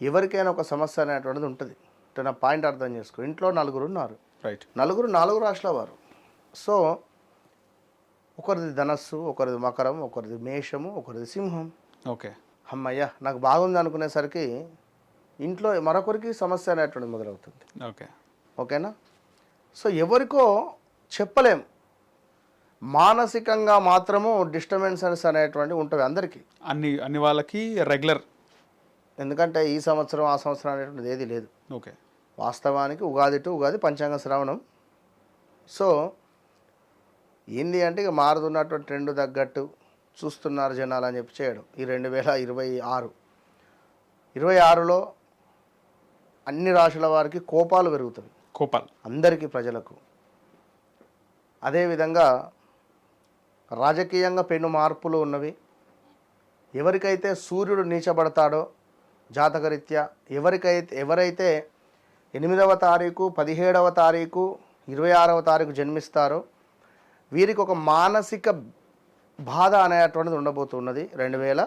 ఎవరికైనా ఒక సమస్య అనేటువంటిది ఉంటుంది. అంటే నా పాయింట్ అర్థం చేసుకో. ఇంట్లో నలుగురు ఉన్నారు, రైట్. నలుగురు 4 రాశుల వారు. సో ఒకరిది ధనస్సు, ఒకరిది మకరం, ఒకరిది మేషము, ఒకరిది సింహం. ఓకే. అమ్మయ్య నాకు బాగుంది అనుకునేసరికి ఇంట్లో మరొకరికి సమస్య అనేటువంటిది మొదలవుతుంది. ఓకే. ఓకేనా? సో ఎవరికో చెప్పలేం, మానసికంగా మాత్రము డిస్టర్బెన్సెస్ అనేటువంటివి ఉంటుంది అందరికీ. అన్ని వాళ్ళకి రెగ్యులర్. ఎందుకంటే ఈ సంవత్సరం ఆ సంవత్సరం అనేటువంటిది ఏది లేదు. ఓకే. వాస్తవానికి ఉగాది టు ఉగాది పంచాంగ శ్రవణం. సో ఏంది అంటే ఇక మారుతున్నటువంటి ట్రెండ్ తగ్గట్టు చూస్తున్నారు జనాలు అని చెప్పి చేయడం. ఈ 2026లో అన్ని రాశుల వారికి కోపాలు పెరుగుతాయి, కోపాలు అందరికీ ప్రజలకు. అదేవిధంగా రాజకీయంగా పెను మార్పులు ఉన్నవి. ఎవరికైతే సూర్యుడు నీచబడతాడో జాతకరీత్యా, ఎవరైతే 8వ తారీఖు, 17వ తారీఖు, 26వ తారీఖు జన్మిస్తారో వీరికి ఒక మానసిక బాధ అనేటువంటిది ఉండబోతున్నది 2026లో.